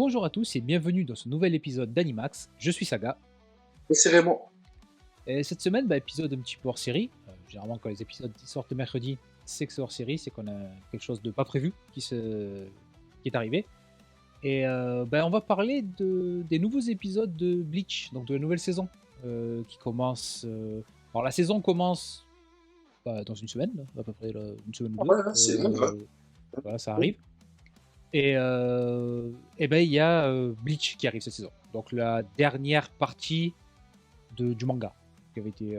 Bonjour à tous et bienvenue dans ce nouvel épisode d'Animax. Je suis Saga. Et c'est Raymond. Et cette semaine, épisode un petit peu hors série. Généralement, quand les épisodes sortent le mercredi, c'est que c'est hors série, c'est qu'on a quelque chose de pas prévu qui est arrivé. Et on va parler des nouveaux épisodes de Bleach, donc de la nouvelle saison qui commence. Alors la saison commence dans une semaine, à peu près une semaine ou deux. Ouais, c'est même vrai. Voilà, ça arrive. Et il y a Bleach qui arrive cette saison. Donc la dernière partie du manga qui avait été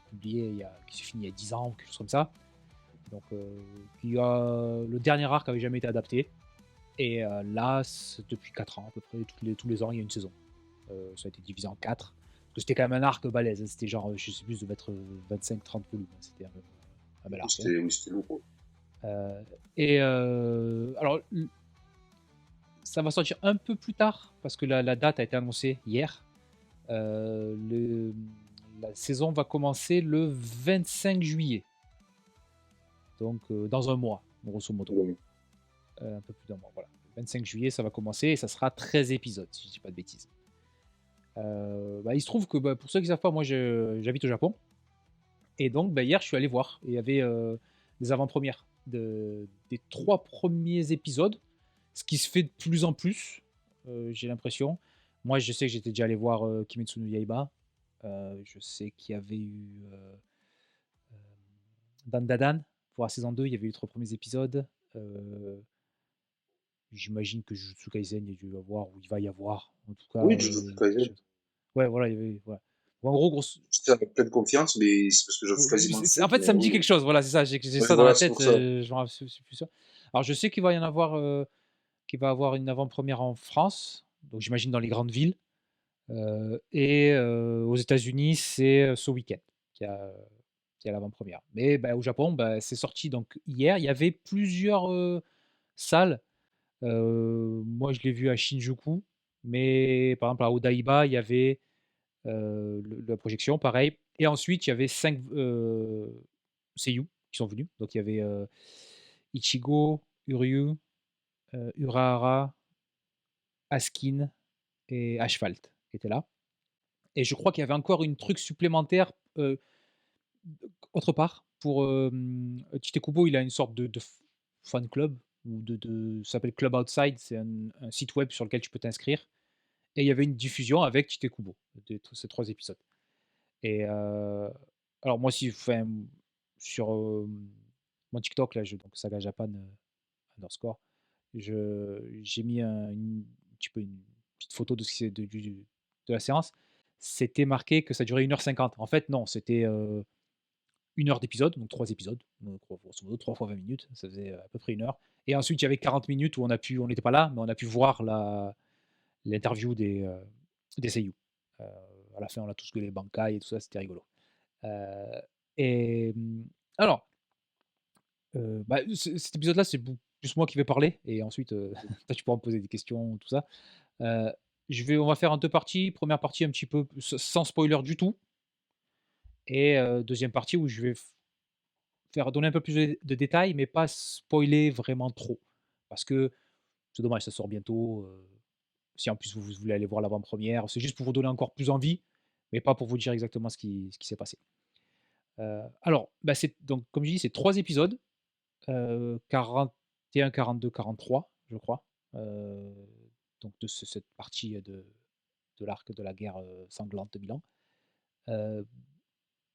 publié, qui s'est fini il y a 10 ans, quelque chose comme ça. Donc le dernier arc avait jamais été adapté. Et là, depuis 4 ans à peu près, tous les ans, il y a une saison. Ça a été divisé en 4. Parce que c'était quand même un arc balèze. Hein. C'était genre, je sais plus, de mettre 25-30 volumes. C'était un bel arc. Oui, c'était lourd. Alors, ça va sortir un peu plus tard parce que la date a été annoncée hier. La saison va commencer le 25 juillet. Donc dans un mois, grosso modo. Oui. Un peu plus d'un mois, voilà. Le 25 juillet, ça va commencer et ça sera 13 épisodes, si je dis pas de bêtises. Il se trouve que pour ceux qui ne savent pas, moi j'habite au Japon. Et donc hier, je suis allé voir. Et il y avait des avant-premières des 3 premiers épisodes. Ce qui se fait de plus en plus, j'ai l'impression. Moi, je sais que j'étais déjà allé voir Kimetsu no Yaiba. Je sais qu'il y avait eu Dandadan pour la saison 2. Il y avait eu 3 premiers épisodes. J'imagine que Jujutsu Kaisen, il y a dû y avoir, ou il va y avoir. En tout cas, Oui, Jujutsu Kaisen. Ouais, voilà, il y avait. Voilà. En gros, grosse. J'étais avec pleine confiance, mais c'est parce que j'avais quasiment le En fait, ça me dit quelque chose. Voilà, c'est ça. J'ai ça dans voilà, la c'est tête. pour ça. Je m'en suis plus sûr. Alors, je sais qu'il va y en avoir. Qu'il va avoir une avant-première en France. Donc, j'imagine dans les grandes villes. Et aux États-Unis, c'est ce week-end qui a l'avant-première. Mais au Japon, c'est sorti donc hier. Il y avait plusieurs salles. Moi, je l'ai vu à Shinjuku, mais par exemple à Odaiba, il y avait la projection, pareil. Et ensuite, il y avait 5 seiyuu qui sont venus. Donc, il y avait Ichigo, Uryu, Urahara, Askin et Asphalt qui étaient là. Et je crois qu'il y avait encore une truc supplémentaire autre part pour Tite Kubo. Il a une sorte de fan club ou ça s'appelle Club Outside. C'est un site web sur lequel tu peux t'inscrire. Et il y avait une diffusion avec Tite Kubo de ces 3 épisodes. Et alors moi aussi, sur mon TikTok là, donc Saga Japan underscore, j'ai mis une petite photo de la séance. C'était marqué que ça durait 1h50. En fait, non, c'était 1 heure d'épisode, donc 3 épisodes, donc grosso modo 3 fois 20 minutes, ça faisait à peu près 1 heure. Et ensuite, il y avait 40 minutes où on n'était pas là, mais on a pu voir l'interview des seiyuu. À la fin, on a tous gueulé Bankai et tout ça, c'était rigolo. Et alors, cet épisode-là, c'est plus moi qui vais parler, et ensuite, toi, tu pourras me poser des questions, tout ça. On va faire en 2 parties. Première partie un petit peu sans spoiler du tout, et deuxième partie où je vais donner un peu plus de détails, mais pas spoiler vraiment trop. Parce que c'est dommage, ça sort bientôt. Si en plus vous voulez aller voir l'avant-première, c'est juste pour vous donner encore plus envie, mais pas pour vous dire exactement ce qui s'est passé. Alors, donc, comme je dis, c'est 3 épisodes, 41, 42, 43, je crois. Donc, de cette partie de l'arc de la guerre sanglante de Milan.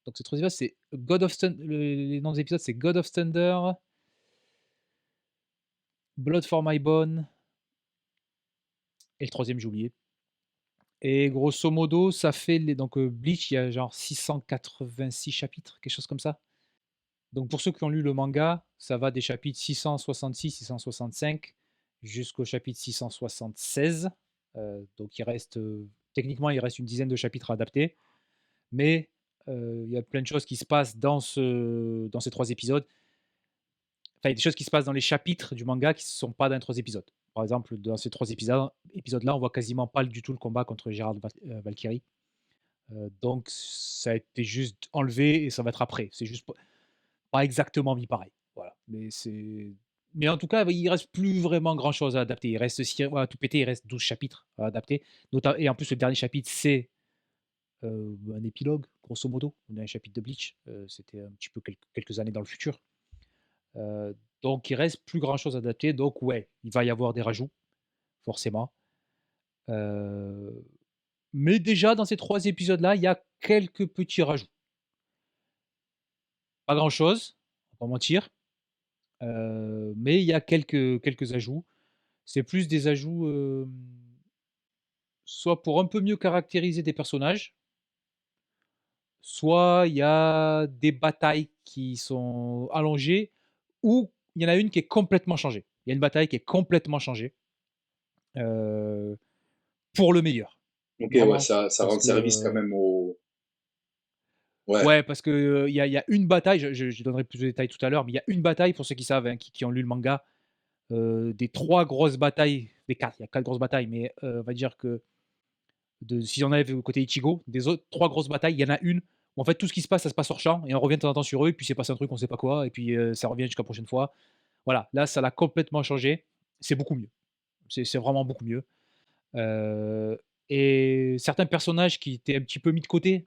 Donc, ces 3 épisodes, c'est God of Thunder. Les noms des épisodes, c'est God of Thunder, Blood for My Bone, et le troisième, j'ai oublié. Et grosso modo, ça fait donc Bleach, il y a genre 686 chapitres, quelque chose comme ça. Donc pour ceux qui ont lu le manga, ça va des chapitres 666, 665 jusqu'au chapitre 676. Donc techniquement, il reste une dizaine de chapitres à adapter. Mais il y a plein de choses qui se passent dans ces 3 épisodes. Enfin, il y a des choses qui se passent dans les chapitres du manga qui ne sont pas dans les 3 épisodes. Par exemple, dans ces 3 épisodes-là, on voit quasiment pas du tout le combat contre Gérard Valkyrie. Donc ça a été juste enlevé et ça va être après. C'est juste pas exactement mis pareil. Voilà. Mais Mais en tout cas, il reste plus vraiment grand-chose à adapter. Il reste à tout péter, il reste 12 chapitres à adapter. Et en plus, le dernier chapitre, c'est un épilogue, grosso modo. On a un chapitre de Bleach. C'était un petit peu quelques années dans le futur. Donc, il reste plus grand-chose à adapter. Donc, ouais, il va y avoir des rajouts, forcément. Euh, mais déjà, dans ces 3 épisodes-là, il y a quelques petits rajouts. Pas grand-chose, on va pas mentir. Mais il y a quelques ajouts. C'est plus des ajouts, soit pour un peu mieux caractériser des personnages, soit il y a des batailles qui sont allongées, ou il y en a une qui est complètement changée. Il y a une bataille qui est complètement changée, heu, pour le meilleur. OK, ouais, Vraiment, ça parce rend service quand que même au ouais, ouais, parce que, il y a une bataille, je donnerai plus de détails tout à l'heure, mais il y a une bataille pour ceux qui savent, hein, qui ont lu le manga, des 3 grosses batailles, des 4, il y a 4 grosses batailles, mais on va dire que si on enlève le côté Ichigo, des autres 3 grosses batailles, il y en a une où en fait tout ce qui se passe, ça se passe hors champ et on revient de temps en temps sur eux et puis c'est passé un truc, on sait pas quoi et puis ça revient jusqu'à la prochaine fois. Voilà, là ça l'a complètement changé. C'est beaucoup mieux. C'est vraiment beaucoup mieux. Heu et certains personnages qui étaient un petit peu mis de côté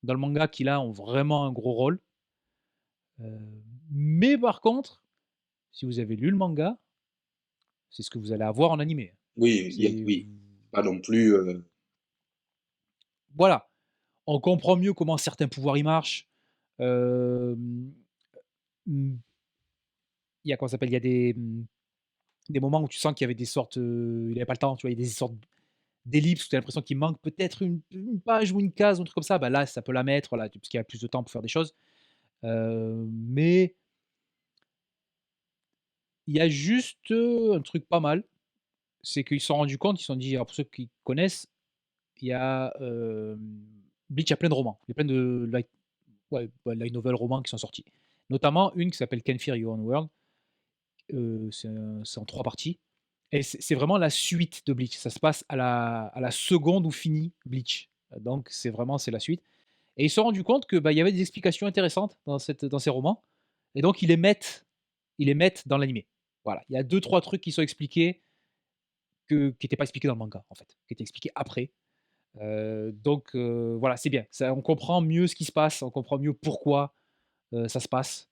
dans le manga, qui là ont vraiment un gros rôle. Heu, mais par contre, si vous avez lu le manga, c'est ce que vous allez avoir en animé. oui, C'est oui, pas non plus, Voilà, on comprend mieux comment certains pouvoirs y marchent. Hem, mmh, il y a comment ça s'appelle? Il y a des moments où tu sens qu'il y avait des sortes, il avait pas le temps, tu vois? Il y a des sortes d'ellipses où tu as l'impression qu'il manque peut-être une page ou une case ou un truc comme ça. Bah, là, ça peut la mettre, voilà, parce qu'il y a plus de temps pour faire des choses. Mais il y a juste, un truc pas mal, c'est qu'ils se sont rendus compte, ils se sont dit, alors pour ceux qui connaissent, il y a, Bleach, il y a plein de romans. Il y a plein de light novel romans qui sont sortis. Notamment une qui s'appelle Ken Fear Your Own World. C'est en 3 parties et c'est vraiment la suite de Bleach. Ça se passe à la seconde où finit Bleach. Donc c'est la suite et ils se sont rendus compte que, bah, il y avait des explications intéressantes dans ces romans et donc ils les mettent dans l'animé. Voilà, il y a deux trois trucs qui sont expliqués qui étaient pas expliqués dans le manga, en fait, qui étaient expliqués après. Donc voilà, c'est bien. Ça, on comprend mieux ce qui se passe, on comprend mieux pourquoi, ça se passe.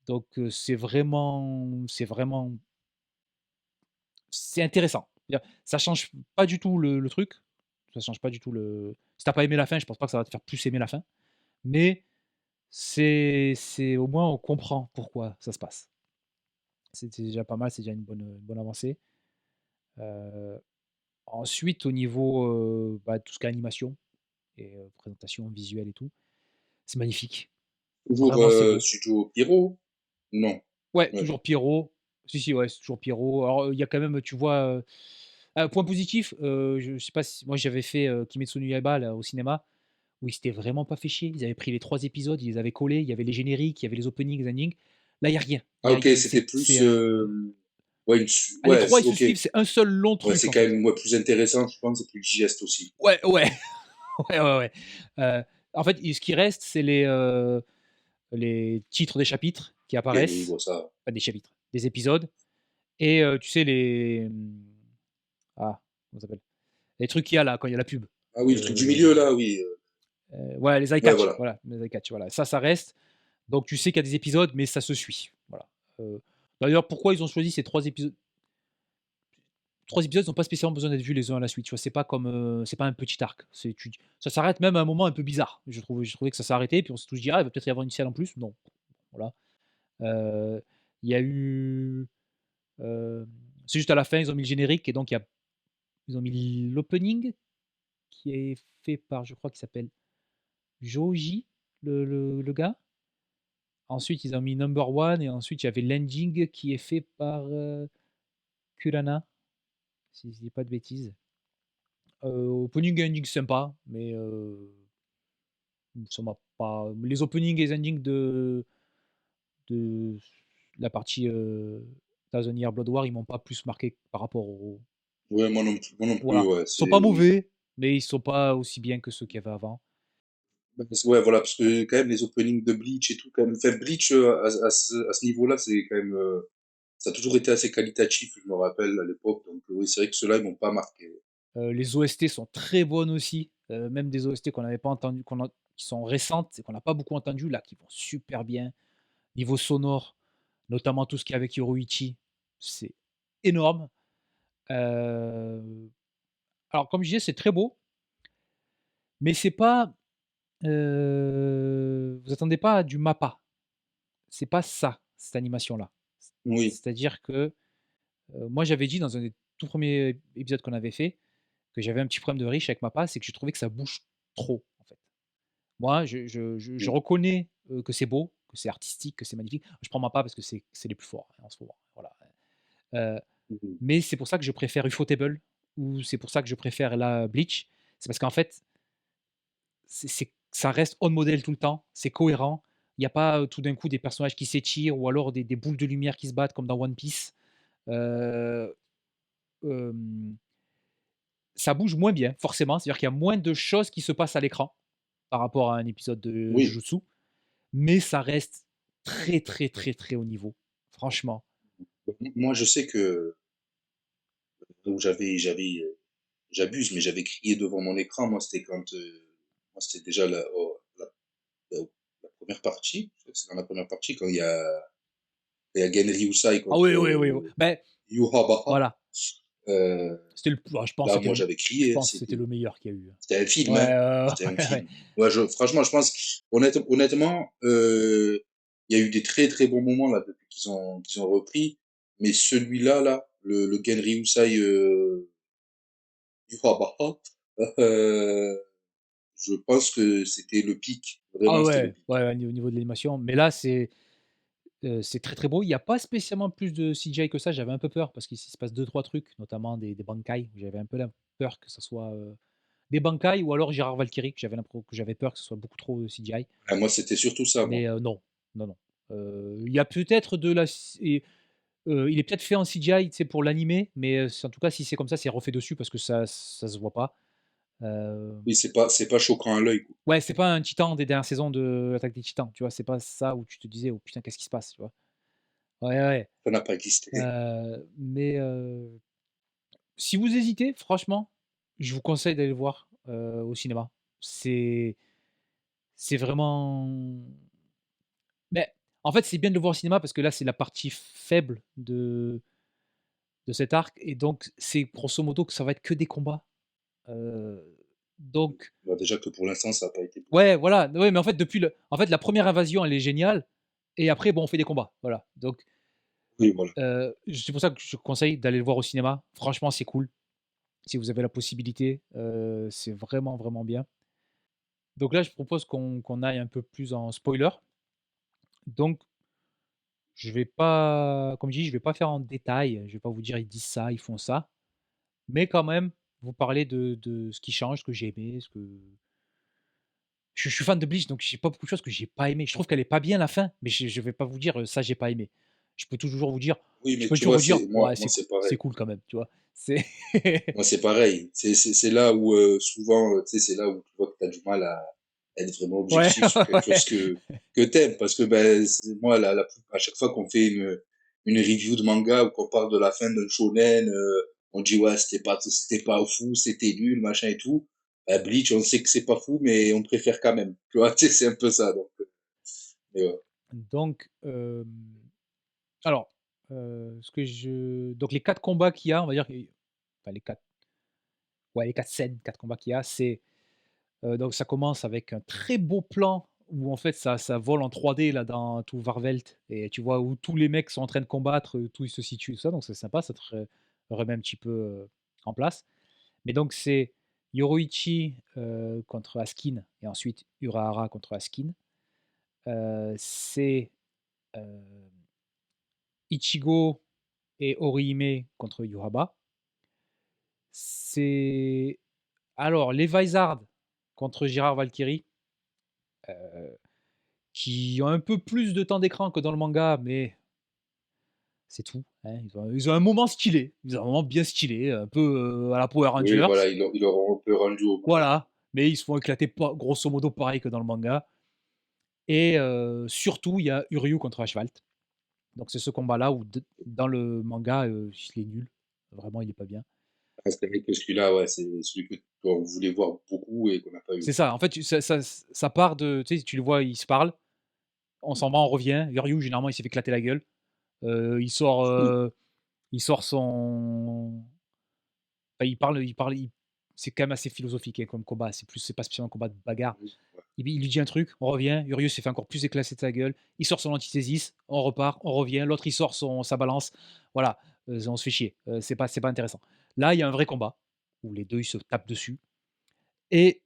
Donc c'est intéressant. C'est-à-dire, ça change pas du tout le truc, ça change pas du tout le si tu pas aimé la fin, je pense pas que ça va te faire plus aimer la fin, mais c'est au moins on comprend pourquoi ça se passe. C'est déjà pas mal, c'est déjà une bonne avancée. Heu, ensuite au niveau, bah, tout ce qui est animation et présentation visuelle et tout, c'est magnifique. toujours, Vraiment, c'est beau. Studio Pierrot? Non. Ouais, Ouais. toujours Pierrot. Si, si, ouais, c'est toujours Pierrot. Alors, il y a quand même, tu vois, point positif, je sais pas si moi j'avais fait, Kimetsu no Yaiba là, au cinéma, où ils s'étaient vraiment pas fait chier. Ils avaient pris les 3 épisodes, ils les avaient collés, il y avait les génériques, il y avait les openings, les endings. Là, il y a rien. Ah OK, c'était C'est plus, un ouais, une su les ouais, 3 ils se OK. suivent, c'est un seul long Ouais, truc, c'est en quand fait. même, ouais, plus intéressant, je pense, et plus digeste aussi. Ouais, ouais, ouais, ouais, ouais. En fait, ce qui reste, c'est les titres des chapitres qui OK, oui, apparaissent. bon ça Pas des chapitres, des épisodes et tu sais comment ça s'appelle? Les trucs qu'il y a là, quand il y a la pub. ah oui, le truc du Heu milieu là, oui, ouais, les eye ouais, catch, voilà. voilà, les eye catch, voilà. Ça reste. Donc tu sais qu'il y a des épisodes, mais ça se suit, voilà. Heu, d'ailleurs, pourquoi ils ont choisi ces 3 épisodes? 3 épisodes, ils ont pas spécialement besoin d'être vus les uns à la suite, tu vois? C'est pas comme, c'est pas un petit arc. Ça s'arrête même à un moment un peu bizarre. J'ai trouvé que ça s'est arrêté, puis on s'est tous dit: «Ah, il va peut-être y avoir une scène en plus». Non, voilà. Heu, il y a eu, hem, c'est juste à la fin, ils ont mis le générique et donc ils ont mis l'opening qui est fait par, je crois qu'il s'appelle Joji, le gars. Ensuite, ils ont mis Number One et ensuite il y avait l'ending qui est fait par, Kurana, si je dis pas de bêtises. Opening et ending sympa, mais ça m'a pas les openings et les endings de la partie, Thousand Year Blood War, ils m'ont pas plus marqué par rapport au Ouais, moi non plus, voilà. ouais, Ils sont pas c'est mauvais, mais ils sont pas aussi bien que ceux qu'il y avait avant. bah, parce ouais, voilà, parce que quand même les openings de Bleach et tout quand même, enfin Bleach, à ce niveau-là, c'est quand même, ça a toujours été assez qualitatif, je me rappelle à l'époque, donc oui, c'est vrai que ceux-là, ils m'ont pas marqué. Les OST sont très bonnes aussi, même des OST qu'on n'avait pas entendues, qui sont récentes et qu'on n'a pas beaucoup entendues là, qui vont super bien. Niveau sonore, notamment tout ce qui est avec Yoruichi, c'est énorme. Heu, alors comme je disais, c'est très beau, mais c'est pas, vous attendez pas à du MAPPA. C'est pas ça, cette animation-là. Oui, C'est-à-dire que, moi j'avais dit dans un des tout premiers épisodes qu'on avait fait, que j'avais un petit problème de riche avec MAPPA, c'est que je trouvais que ça bouge trop, en fait. Moi, je oui. reconnais, que c'est beau, que c'est artistique, que c'est magnifique. Je prends MAPPA parce que c'est les plus forts, hein, en ce moment, voilà. Heu, Mmh. mais c'est pour ça que je préfère Ufotable ou c'est pour ça que je préfère là Bleach. C'est parce qu'en fait, ça reste on model tout le temps, c'est cohérent. Il y a pas, tout d'un coup des personnages qui s'étirent ou alors des boules de lumière qui se battent comme dans One Piece. Heu, hem, Ça bouge moins bien forcément, c'est-à-dire qu'il y a moins de choses qui se passent à l'écran par rapport à un épisode de Oui. Jujutsu, mais ça reste très, très, très, très haut niveau, franchement. Moi, je sais que où j'abuse, mais j'avais crié devant mon écran, moi, c'était quand, moi, c'était déjà la la 1re partie, je crois que c'est dans la première partie quand il y a Genryusai Ah contre, oui, oui, oui, oui. Beh, Yūhabaha, voilà, heu, c'était je pense que là, c'était moi, le j'avais je crié, hein, pense que c'était le meilleur qu'il y a eu. c'était un film, Ouais, hein, c'était un ouais, ouais. film. Ouais, franchement, je pense honnêtement, il y a eu des très, très bons moments là depuis qu'ils ont repris, mais celui-là, là, le Genryusai, Yūhabaha, heu, je pense que c'était le pic, Ah vraiment, c'était le ouais, pic. ouais, ouais, au niveau de l'animation, mais là, c'est très, très beau. Il y a pas spécialement plus de CGI que ça, j'avais un peu peur parce qu'ici, il se passe deux trois trucs, notamment des Bankai. J'avais un peu la peur que ça soit, des Bankai ou alors Gérard Valkyrie, que j'avais peur que ce soit beaucoup trop CGI. Ah, moi, c'était surtout ça, moi. Mais non, non, non. Il y a peut-être de la c et il est peut-être fait en CGI, tu sais, pour l'animer, mais c'est en tout cas, si c'est comme ça, c'est refait dessus parce que ça se voit pas. Heu, Oui, c'est pas choquant à l'œil, quoi. ouais, c'est pas un titan des dernières saisons de l'Attaque des Titans, tu vois? C'est pas ça où tu te disais: «Oh putain, qu'est-ce qui se passe?» tu vois? Ouais, ouais, Ça n'a pas existé. mais si vous hésitez, franchement, je vous conseille d'aller le voir, au cinéma. C'est c'est vraiment mais en fait, c'est bien de le voir au cinéma parce que là, c'est la partie faible de cet arc et donc c'est grosso modo que ça va être que des combats, donc Bah, déjà que pour l'instant, ça a pas été beaucoup. ouais, voilà, ouais, mais en fait, la première invasion, elle est géniale et après, bon, on fait des combats, voilà, donc Oui, voilà. c'est pour ça que je conseille d'aller le voir au cinéma. Franchement, c'est cool. Si vous avez la possibilité, c'est vraiment, vraiment bien. Donc là, je propose qu'on aille un peu plus en spoiler. Donc je vais pas comme je dis, je vais pas faire en détail, je vais pas vous dire: «Ils disent ça, ils font ça», mais quand même vous parler de ce qui change, ce que j'ai aimé, ce que je suis fan de Bleach, donc j'ai pas beaucoup de choses que j'ai pas aimé. Je trouve qu'elle est pas bien la fin, mais je vais pas vous dire, «Ça, j'ai pas aimé». Oui, Je mais peux tu toujours vois, vous dire: c'est moi «Ouais, moi, c'est c'est pareil. cool quand même», tu vois? C'est Moi, c'est pareil. C'est là où, souvent, tu sais, c'est là où tu vois que tu as du mal à être vraiment ouais, objectif sur quelque ouais. chose que tu aimes. Parce que, ben, moi, à chaque fois qu'on fait une review de manga ou qu'on parle de la fin d'un shonen, on dit: «Ouais, c'était pas fou, c'était nul, machin et tout». Bah, Bleach, on sait que c'est pas fou, mais on préfère quand même. Tu vois? Tu sais, c'est un peu ça, donc mais ouais. Donc alors, donc les 4 combats qu'il y a, on va dire enfin les 4 ouais, les 4 scènes, 4 combats qu'il y a, c'est, donc ça commence avec un très beau plan où en fait ça vole en 3D là dans tout Varvelt et tu vois où tous les mecs sont en train de combattre, tout ils se situent tout ça, donc c'est sympa, ça te remet un petit peu, en place. Mais donc c'est Yoruichi, contre Askin et ensuite Urahara contre Askin. C'est, heu, Ichigo et Orihime contre Yuraba. C'est alors les Vizard contre Girard Valkyrie, heu, qui ont un peu plus de temps d'écran que dans le manga, mais c'est tout, hein. Ils ont un moment stylé, ils ont un moment bien stylé, un peu, à la Power Oui, Rangers, voilà, ils l'auront un peu rendu hommage. voilà, mais ils se font éclater pas grosso modo pareil que dans le manga et surtout il y a Uryu contre Ashvalt. Donc c'est ce combat-là où dans le manga, il est nul. Vraiment, il est pas bien. Ah, c'est vrai que celui-là, ouais, c'est celui que on voulait voir beaucoup et qu'on n'a pas eu. C'est ça, en fait, ça part de, tu sais, tu le vois, ils se parlent, on s'en va, on revient. Ryu, généralement, il s'est fait éclater la gueule. Il sort, son enfin, c'est quand même assez philosophique, hein, comme combat. C'est pas spécialement un combat de bagarre. Il lui dit un truc, on revient, Urius s'est fait encore plus éclater de sa gueule, il sort son antithèse, on repart, on revient, l'autre il sort sa balance, voilà, on se fait chier, c'est pas intéressant. Là, il y a un vrai combat, où les 2 ils se tapent dessus et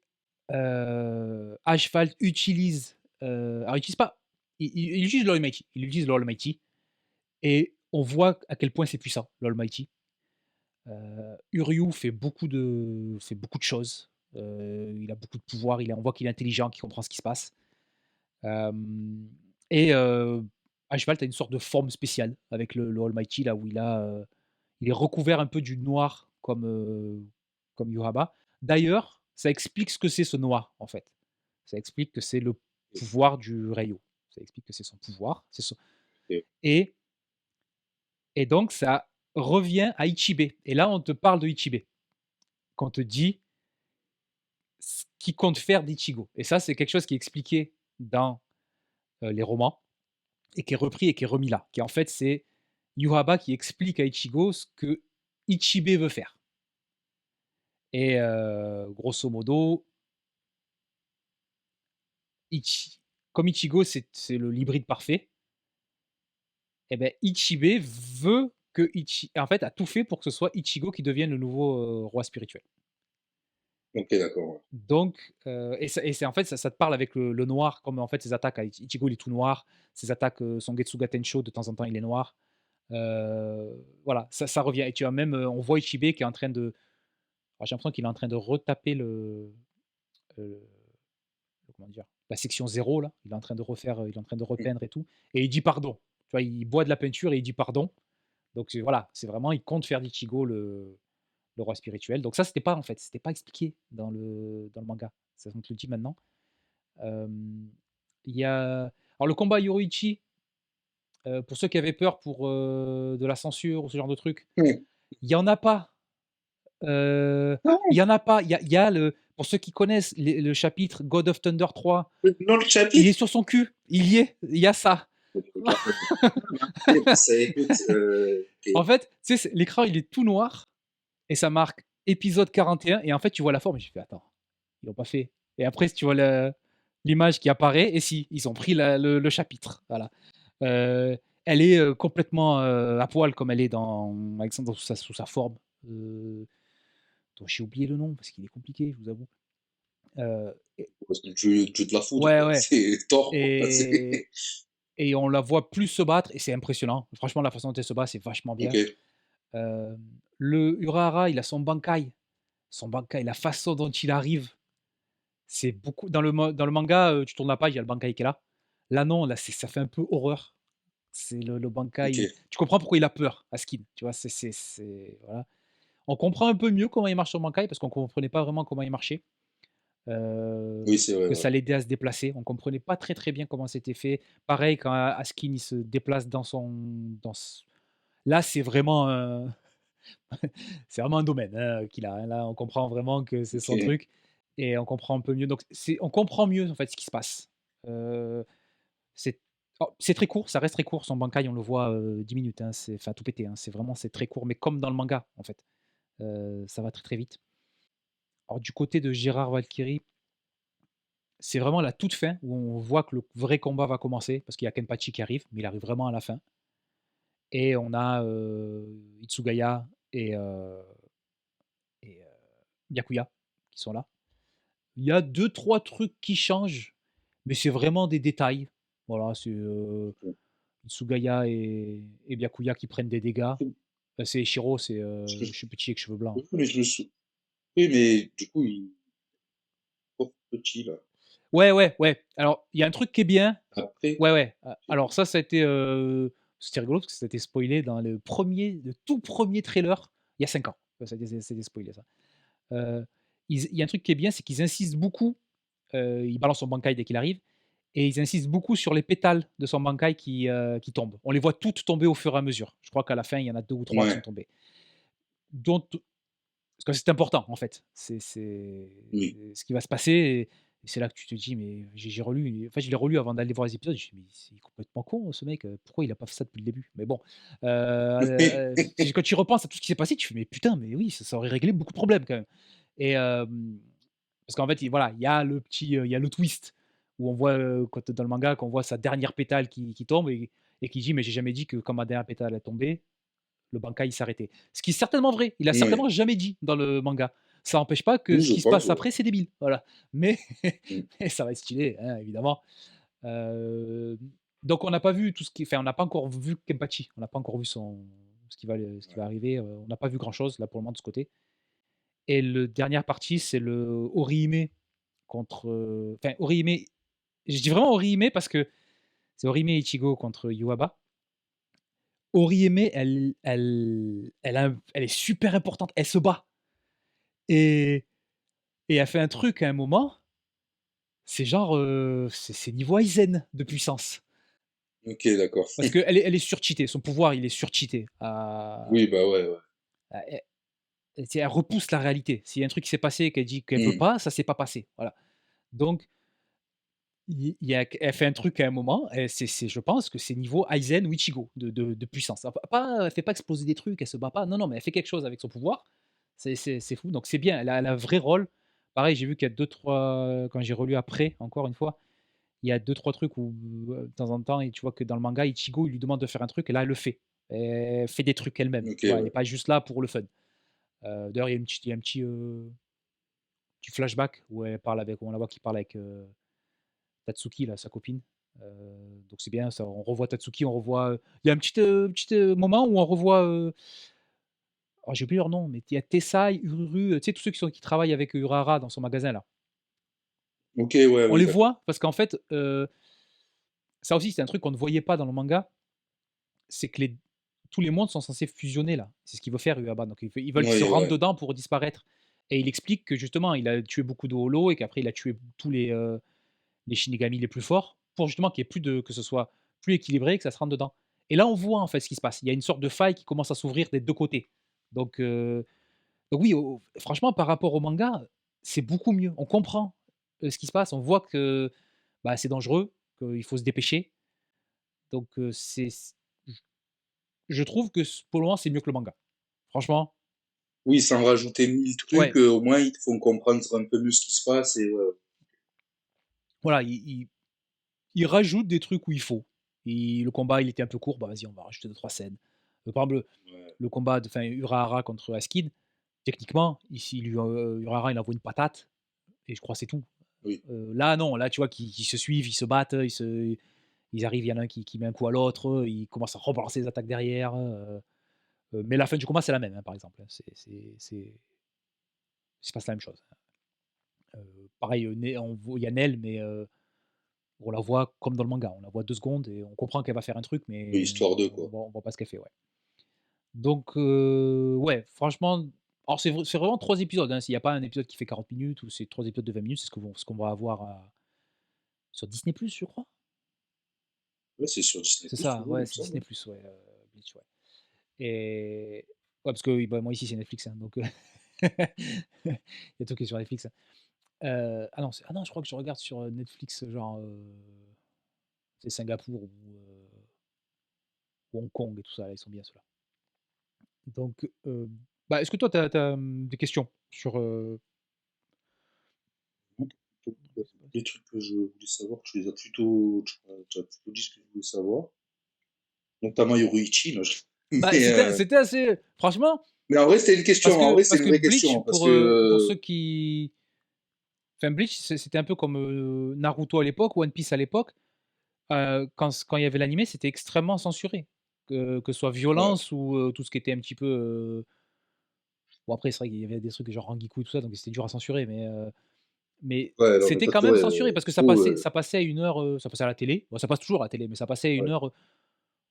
Ashfalt utilise, alors il utilise pas, il utilise l'Almighty, il utilise l'Almighty et on voit à quel point c'est puissant, l'Almighty. Uryu fait beaucoup de choses, il a beaucoup de pouvoir, on voit qu'il est intelligent, qu'il comprend ce qui se passe. Hem et à cheval, tu as une sorte de forme spéciale avec le Almighty là où il est recouvert un peu du noir comme Yuraba. D'ailleurs, ça explique ce que c'est ce noir, en fait. Ça explique que c'est le pouvoir du Rayo. Ça explique que c'est son pouvoir, c'est son OK. et donc ça revient à Ichibé et là, on te parle de Ichibé. Qu'on te dit ce qu'il compte faire d'Ichigo et ça, c'est quelque chose qui est expliqué dans, les romans. Et qui est repris et qui est remis là. Qui en fait, c'est Yuraba qui explique à Ichigo ce que Ichibé veut faire. Et grosso modo, comme Ichigo, c'est le hybride parfait, et ben Ichibé veut que en fait, a tout fait pour que ce soit Ichigo qui devienne le nouveau roi spirituel. OK, d'accord, ouais. Donc, et c'est en fait, ça te parle avec le noir, comme en fait ses attaques à Ichigo, il est tout noir. Ses attaques, son Getsuga Tensho, de temps en temps, il est noir. Voilà, ça revient. Et tu as même, on voit Ichibé qui est en train de. Alors, j'ai l'impression qu'il est en train de retaper euh, comment dire, la section zéro là. Il est en train de refaire, il est en train de Mmh. repeindre et tout. Et il dit pardon. Tu vois, il boit de la peinture et il dit pardon. Donc voilà, c'est vraiment, il compte faire d'Ichigo le roi spirituel. Donc ça, c'était pas en fait, c'était pas expliqué dans le manga. Ça, on te le dit maintenant. Euh, Il y a, alors le combat Yoruichi, pour ceux qui avaient peur pour de la censure ou ce genre de truc, Mmh. il y en a pas. Il Ah! y en a pas. Il y a pour ceux qui connaissent le chapitre God of Thunder 3, Dans le il est chapitre? sur son cul. Il y est. Il y a ça. Faut que je regarde. Ah, mais OK, ça écoute, OK. En fait, tu sais, l'écran, il est tout noir et ça marque épisode 41. Et en fait, tu vois la forme. Et je fais, attends, ils l'ont pas fait. Et après, si tu vois l'image qui apparaît, et si, ils ont pris le chapitre. Voilà. Euh, Elle est complètement à poil comme elle est dans Alexandre sous sa forme. Dont j'ai oublié le nom parce qu'il est compliqué, je vous avoue. Et Parce que le dieu de la foudre, ouais, quoi. ouais. C'est Thor, quoi. Et C'est et on la voit plus se battre et c'est impressionnant. Franchement, la façon dont elle se bat, c'est vachement bien. OK. Hem, le Urahara, il a son Bankai. Son Bankai, la façon dont il arrive, c'est beaucoup dans le manga, tu tournes la page, il y a le Bankai qui est là. Là non, là, ça fait un peu horreur. C'est le Bankai, OK. tu comprends pourquoi il a peur, Askin, tu vois? Voilà. On comprend un peu mieux comment il marche son Bankai parce qu'on comprenait pas vraiment comment il marchait. Oui, c'est vrai, Que ouais. ça l'aidait à se déplacer. On comprenait pas très, très bien comment c'était fait. Pareil quand Askin, il se déplace dans là, c'est vraiment un domaine, hein, qu'il a, hein. Là, on comprend vraiment que c'est son OK. truc et on comprend un peu mieux. Donc on comprend mieux, en fait, ce qui se passe. Heu, c'est c'est très court, ça reste très court. Son Bankai, on le voit, 10 minutes, hein, enfin tout pété, hein. C'est très court, mais comme dans le manga, en fait. Ça va très, très vite. Alors du côté de Gérard Valkyrie, c'est vraiment la toute fin où on voit que le vrai combat va commencer, parce qu'il y a Kenpachi qui arrive, mais il arrive vraiment à la fin. Et on a Itsugaya et Byakuya qui sont là. Il y a deux trois trucs qui changent, mais c'est vraiment des détails. Voilà, c'est OK. Itsugaya et Byakuya qui prennent des dégâts. C'est Shiro, c'est Parce que je suis petit avec cheveux blancs. oui, mais je me sou oui, mais du coup, il est encore petit, là. Ouais, ouais, ouais. Alors, il y a un truc qui est bien. Après, Ouais, ouais. OK. Alors ça a été, c'était rigolo parce que ça a été spoilé dans le tout premier trailer, il y a 5 ans. Ça a été spoilé ça. Il y a un truc qui est bien, c'est qu'ils insistent beaucoup, ils balancent son Bankai dès qu'il arrive et ils insistent beaucoup sur les pétales de son Bankai qui tombent. On les voit toutes tomber au fur et à mesure. Je crois qu'à la fin, il y en a 2 ou 3 qui sont Ouais, tombées. Dont parce que c'est important en fait. C'est oui. ce qui va se passer et c'est là que tu te dis: «Mais» j'ai relu, en fait, je l'ai relu avant d'aller voir les épisodes, je me «Mais c'est complètement con ce mec, pourquoi il a pas fait ça depuis le début?» Mais bon, quand tu y repenses à tout ce qui s'est passé, tu fais: «Mais putain, mais oui, ça aurait réglé beaucoup de problèmes quand même» et parce qu'en fait, voilà, il y a le petit, il y a le twist où on voit, quand dans le manga, qu'on voit sa dernière pétale qui tombe et qui dit: «Mais j'ai jamais dit que quand ma dernière pétale est tombée, le Bankai il s'arrêtait». Ce qui est certainement vrai. Il a Ouais. certainement jamais dit dans le manga. Ça n'empêche pas que Oui, ce je qui se pense, passe ouais. après, c'est débile. Voilà. Mais, Mmh. mais ça va être stylé, hein, évidemment. Euh, donc on n'a pas vu tout ce qui, enfin on n'a pas encore vu Kenpachi. On n'a pas encore vu ce qui Ouais. va arriver. On n'a pas vu grand chose là pour le moment de ce côté. Et le dernière partie, c'est le Orihime contre, enfin Orihime. Je dis vraiment Orihime parce que c'est Orihime Ichigo contre Yuaba. Orihime, elle est super importante. Elle se bat. Et, et elle fait un truc à un moment, c'est genre, c'est niveau Aizen de puissance. OK, d'accord. Parce qu'elle est surcheatée. Son pouvoir, il est surcheaté. Oui, bah, ouais, ouais. Elle, elle repousse la réalité. S'il y a un truc qui s'est passé et qu'elle dit qu'elle veut Mmh. pas, ça s'est pas passé. Voilà. Donc, elle fait un truc à un moment, et je pense que c'est niveau Aizen ou Ichigo de puissance. Elle fait pas exploser des trucs, elle se bat pas. Non, non, mais elle fait quelque chose avec son pouvoir. C'est fou. Donc c'est bien. Elle a un vrai rôle. Pareil, j'ai vu qu'il y a deux, trois. Quand j'ai relu après, encore une fois, il y a deux, trois trucs où de temps en temps, et tu vois que dans le manga, Ichigo, il lui demande de faire un truc, et là, elle le fait. Elle fait des trucs elle-même. OK, Tu vois, elle n'est ouais. pas juste là pour le fun. D'ailleurs, il y a un petit flashback où on la voit qui parle avec Tatsuki, là, sa copine. Donc c'est bien, ça, on revoit Tatsuki, on revoit. Il y a un petit moment où on revoit. Oh, j'ai oublié leur nom, mais il y a Tessai, Ururu, tu sais, tous ceux qui travaillent avec Urara dans son magasin là. OK, ouais, On oui, les d'accord. voit parce qu'en fait, ça aussi, c'est un truc qu'on ne voyait pas dans le manga, c'est que tous les mondes sont censés fusionner là. C'est ce qu'il veut faire Uaba. Donc ils veulent se Oui, rendre ouais. dedans pour disparaître. Et il explique que justement, il a tué beaucoup de Holo et qu'après, il a tué tous les Shinigami les plus forts pour justement qu'il y ait que ce soit plus équilibré, que ça se rentre dedans. Et là, on voit en fait ce qui se passe. Il y a une sorte de faille qui commence à s'ouvrir des deux côtés. Donc, oui, franchement, par rapport au manga, c'est beaucoup mieux. On comprend ce qui se passe. On voit que bah, c'est dangereux, qu'il faut se dépêcher. Donc, je trouve que pour le moment, c'est mieux que le manga. Franchement, Oui, sans rajouter 1000 trucs, ouais. au moins ils te font comprendre un peu mieux ce qui se passe et ouais. Voilà, il rajoute des trucs où il faut. Le combat, il était un peu court. Bah, vas-y, on va rajouter deux, trois scènes. Par exemple, Ouais, le combat de Urahara contre Askin, techniquement, ici, Urahara, il envoie une patate, et je crois que c'est tout. oui. Là, non, là, tu vois qu'ils se suivent, ils se battent, ils arrivent, il y en a un qui met un coup à l'autre, ils commencent à rebalancer les attaques derrière. Mais la fin du combat, c'est la même, hein, par exemple. Hein. Il se passe la même chose. Pareil, il y a Nell, mais on la voit comme dans le manga. On la voit 2 secondes et on comprend qu'elle va faire un truc, Oui, mais histoire de quoi. on voit pas ce qu'elle fait. Ouais. Donc, ouais, franchement, alors c'est vraiment 3 épisodes, hein. S'il y a pas un épisode qui fait 40 minutes ou c'est 3 épisodes de 20 minutes, c'est ce qu'on va avoir sur Disney+, je crois? Ouais, c'est sur Disney+, C'est ça, toujours, il ouais, me c'est semble, Disney+, hein. ouais, Bleach, ouais. Et ouais, parce que, bah, moi ici c'est Netflix, hein, donc il y a tout qui est sur Netflix, hein. Ah non, je crois que je regarde sur, Netflix, genre, c'est Singapour ou Hong Kong et tout ça, là, ils sont bien ceux-là. Donc, bah, est-ce que toi tu as, des questions sur, Donc, comment ça se passe? les trucs que je voulais savoir, tu as plutôt dit ce que je voulais savoir, notamment Yoruichi, non, je Bah, mais c'était assez franchement, mais en vrai, c'était une question, en vrai, c'est parce une que vraie Bleach question parce pour que, ceux qui enfin Bleach c'était un peu comme, Naruto à l'époque, One Piece à l'époque, quand il y avait l'animé, c'était extrêmement censuré. Que ce soit ouais, violence ou, tout ce qui était un petit peu, bon après c'est vrai qu'il y avait des trucs genre Rangiku et tout ça, donc c'était dur à censurer, mais ouais, non, mais c'était toi, quand même toi, censuré parce que trop, ça passait à une heure, ça passait à la télé. Bon, ça passe toujours à la télé, mais ça passait à une ouais, heure,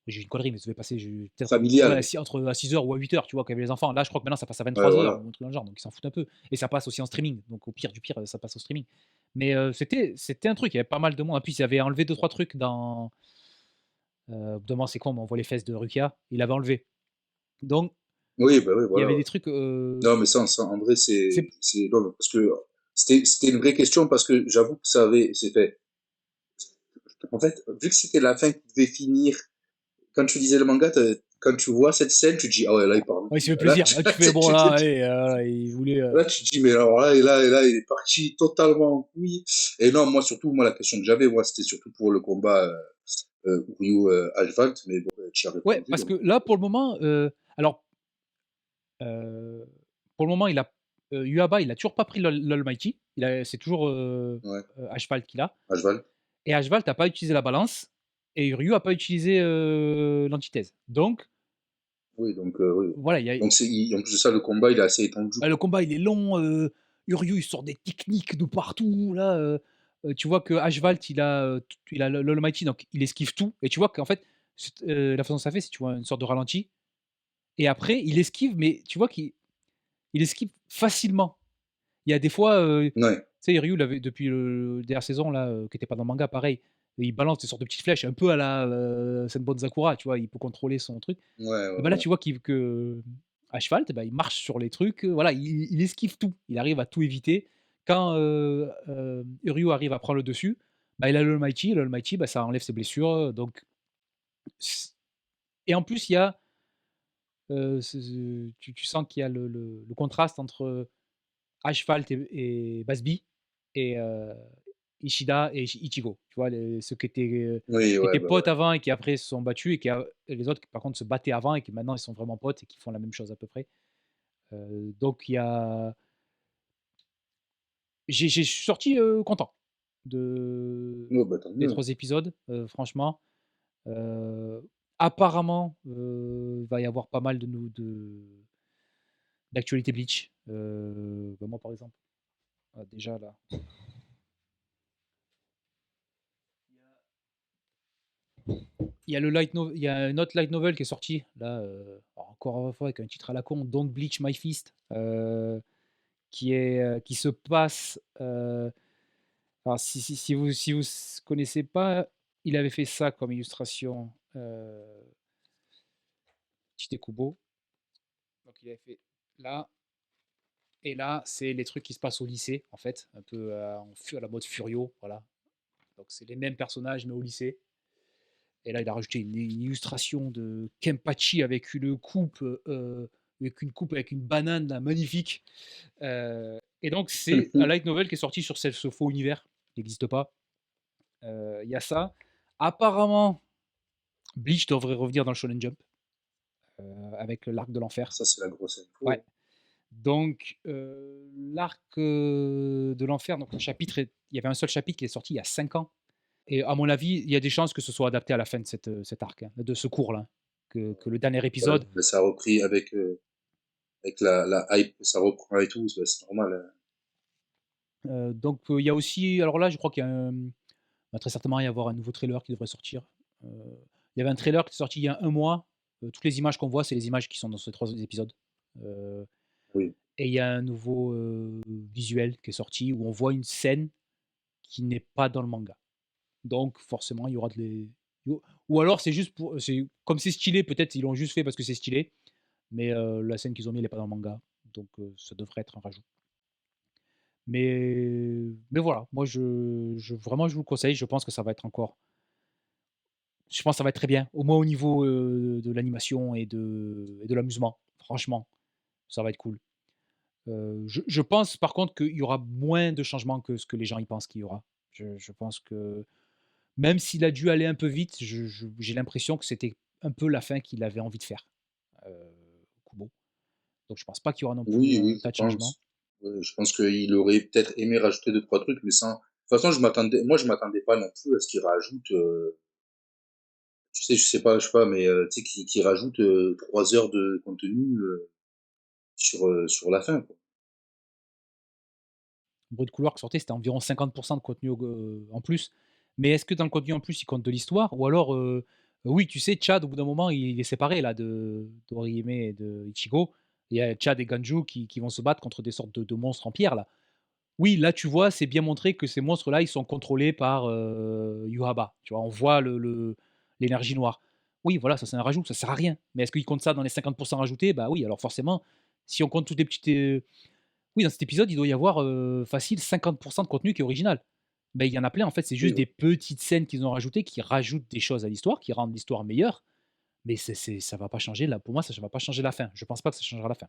J'ai une connerie, mais ça devait passer peut-être ouais, familial. entre à 6 heures ou à 8 heures, tu vois, quand il y avait les enfants. Là, je crois que maintenant ça passe à Ouais, 23 heures voilà. ou un truc dans le genre, donc ils s'en foutent un peu. Et ça passe aussi en streaming, donc au pire du pire, ça passe au streaming. Mais c'était un truc, il y avait pas mal de monde. En plus, ils avaient enlevé deux trois trucs dans. Demain, c'est con, mais on voit les fesses de Rukia, il avait enlevé. Donc, Oui, bah, oui, il y voilà, avait ouais. des trucs. Non, mais ça, en vrai, C'est c'est non, mais parce que c'était une vraie question parce que j'avoue que ça avait c'était en fait, vu que c'était la fin qui devait finir, quand tu lisais le manga, quand tu vois cette scène, tu te dis: «Ah ouais, là, il part ouais, il se fait Là, plaisir. Là, tu fais bon, tu là, te allez, il voulait. là, tu te dis: «Mais alors là il est parti totalement en couille» et non, moi, surtout, moi, la question que j'avais, moi, c'était surtout pour le combat, Ryu, Ashvald, mais bon, tu as Ouais, répondu parce donc que là, pour le moment, alors, heu, pour le moment, Yuaba, il a toujours pas pris l'Almighty. C'est toujours ouais, Ashfald qu'il a. Ashvald. Et Ashvald n'a pas utilisé la balance. Et Ryu a pas utilisé l'antithèse. Donc, Oui, donc oui. voilà, Donc en plus de ça, le combat, il est assez étendu, le quoi. combat, il est long. Ryu, il sort des techniques de partout. Là, tu vois que Ouais. Ashvald, il a l'Almighty, donc il esquive tout. Et tu vois qu'en fait, la façon dont ça fait, c'est tu vois une sorte de ralenti. Et après, il esquive, mais tu vois qu'il esquive facilement. Il y a des fois, Ouais, tu sais, Ryu, depuis dernière saison, là, qui était pas dans le manga, pareil, il balance des sortes de petites flèches, un peu à la Senbon Sakura, tu vois, il peut contrôler son truc. ouais, Et ouais, ben là, ouais. tu vois que Ashfalt, bah, il marche sur les trucs, voilà, il esquive tout. Il arrive à tout éviter. Quand Ryu arrive à prendre le dessus, bah, il a le Almighty, bah, ça enlève ses blessures. Donc, et en plus, il y a, tu sens qu'il y a le contraste entre Ashfalt et Basby et Ishida et Ichigo. Tu vois, ceux Oui, qui ouais, étaient bah, potes ouais. avant et qui après se sont battus et les autres qui par contre se battaient avant et qui maintenant ils sont vraiment potes et qui font la même chose à peu près. Donc il y a, je suis sorti content Ouais, bah, tant des mieux. 3 épisodes, franchement. Apparemment, va y avoir pas mal d'actualité Bleach. Bah, moi par exemple, déjà là. Il y a une autre light novel qui est sortie, là, encore une fois avec un titre à la con, Don't Bleach My Fist, qui se passe. Alors si vous connaissez pas, il avait fait ça comme illustration, Tite Kubo. Donc il avait fait là, et là, c'est les trucs qui se passent au lycée, en fait, un peu à la mode Furio, voilà. Donc c'est les mêmes personnages, mais au lycée. Et là, il a rajouté une illustration de Kempachi avec une coupe avec une banane là, magnifique. Et donc, c'est un light novel qui est sorti sur ce faux univers qui n'existe pas. Il y a ça. Apparemment, Bleach devrait revenir dans le Shonen Jump avec l'arc de l'enfer. Ça, c'est la grosse Ouais. info. Donc, l'arc de l'enfer, donc il y avait un seul chapitre qui est sorti il y a 5 ans. Et à mon avis, il y a des chances que ce soit adapté à la fin de cet arc, hein, de ce cours-là. Que le dernier Ouais, épisode. mais ça a repris avec la hype, ça reprend et tout, c'est normal, hein. Donc, il y a aussi. Alors là, je crois qu'il y a va très certainement y avoir un nouveau trailer qui devrait sortir. Euh, il y avait un trailer qui est sorti il y a un mois. Toutes les images qu'on voit, c'est les images qui sont dans ces 3 épisodes. Euh, Oui. et il y a un nouveau visuel qui est sorti où on voit une scène qui n'est pas dans le manga. Donc forcément, il y aura de les. Ou alors c'est juste pour. Comme c'est stylé, peut-être ils l'ont juste fait parce que c'est stylé. Mais la scène qu'ils ont mis, elle n'est pas dans le manga. Donc ça devrait être un rajout. Mais voilà, moi vraiment je vous le conseille. Je pense que ça va être encore. Je pense que ça va être très bien, au moins au niveau de l'animation et de l'amusement. Franchement, ça va être cool. Je pense par contre qu'il y aura moins de changements que ce que les gens y pensent qu'il y aura. Je pense que même s'il a dû aller un peu vite, j'ai l'impression que c'était un peu la fin qu'il avait envie de faire, Kubo. Donc je pense pas qu'il y aura non plus Oui, un oui, je tas de changements. pense. Je pense qu'il aurait peut-être aimé rajouter deux trois trucs, mais sans de toute façon, je m'attendais pas non plus à ce qu'il rajoute, tu sais, je sais pas, mais tu sais, qu'il rajoute, 3 heures de contenu, sur la fin, quoi. Bruit de couloir qui sortait, c'était environ 50% de contenu en plus. Mais est-ce que dans le contenu en plus, il compte de l'histoire ou alors Oui, tu sais, Chad, au bout d'un moment, il est séparé là d'Orihime et de Ichigo. Il y a Chad et Ganju qui vont se battre contre des sortes de monstres en pierre là. Oui, là, tu vois, c'est bien montré que ces monstres-là, ils sont contrôlés par Yuhaba. Tu vois, on voit l'énergie noire. Oui, voilà, ça c'est un rajout, ça sert à rien. Mais est-ce qu'ils comptent ça dans les 50% rajoutés? Bah oui, alors forcément, si on compte toutes les petites. Oui, dans cet épisode, il doit y avoir facile 50% de contenu qui est original. Mais il y en a plein, en fait, c'est Oui, juste des petites scènes qu'ils ont rajoutées qui rajoutent des choses à l'histoire, qui rendent l'histoire meilleure. Mais ça va pas changer, là, pour moi, ça va pas changer la fin. Je pense pas que ça changera la fin.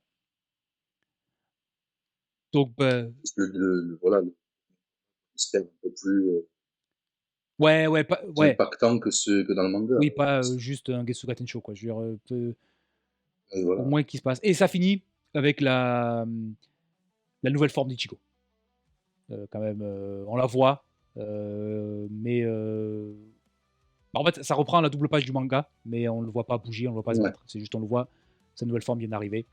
Donc, bah, parce que voilà, le système un peu ouais, ouais, plus ouais. impactant que dans le manga. Oui, pas juste un Getsuga Tensho, quoi. Je veux dire, Et au voilà. moins qu'il se passe. Et ça finit avec la nouvelle forme d'Ichigo. Quand même, on la voit, mais bah, en fait, ça reprend la double page du manga, mais on le voit pas bouger, on le voit pas se Ouais, battre. C'est juste on le voit, sa nouvelle forme vient d'arriver.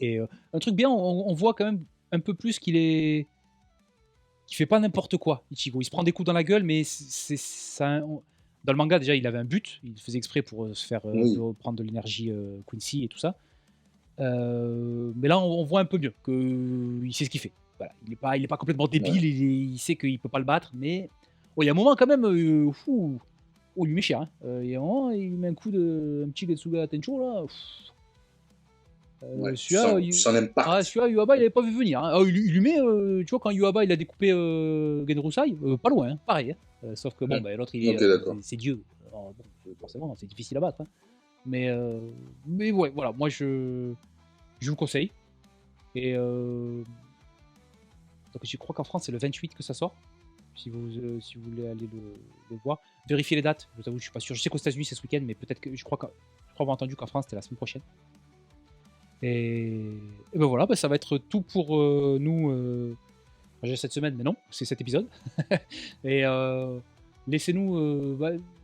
Et un truc bien, on voit quand même un peu plus qu'il fait pas n'importe quoi, Ichigo. Il se prend des coups dans la gueule, mais c'est ça. Dans le manga, déjà, il avait un but. Il faisait exprès pour se faire oui, prendre de l'énergie Quincy et tout ça. Mais là, on voit un peu mieux qu'il sait ce qu'il fait. Voilà. Il est pas complètement ouais. débile, il sait qu'il peut pas le battre, mais oh, il y a un moment quand même, oh, il lui met cher. Hein. Il y a un moment, il met un petit Getsuga Tencho là. Ouais, Celui-là, tu sens l'impact. celui-là, Yuaba, il avait pas vu venir. Hein. Ah, il lui met, tu vois, quand Yuaba il a découpé Genrosai, pas loin, hein, pareil. Hein. Sauf que bon, bah, l'autre, Ok, d'accord. c'est Dieu. Alors, bon, forcément, c'est difficile à battre. Hein. Mais, mais ouais, voilà, moi je vous conseille. Et donc je crois qu'en France c'est le 28 que ça sort. Si vous voulez aller le voir, vérifiez les dates. Je t'avoue, je suis pas sûr. Je sais qu'aux États-Unis c'est ce week-end, mais peut-être que je crois avoir entendu qu'en France c'était la semaine prochaine. Et ben voilà, ben ça va être tout pour nous. J'ai cette semaine, mais non, c'est cet épisode. Et laissez-nous,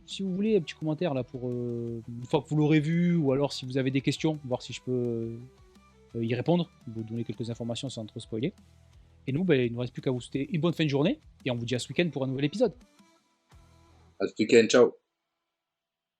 si vous voulez, un petit commentaire là pour une fois que vous l'aurez vu, ou alors si vous avez des questions, voir si je peux y répondre, vous donner quelques informations sans trop spoiler. Et nous, ben, il ne nous reste plus qu'à vous souhaiter une bonne fin de journée et on vous dit à ce week-end pour un nouvel épisode. À ce week-end, ciao.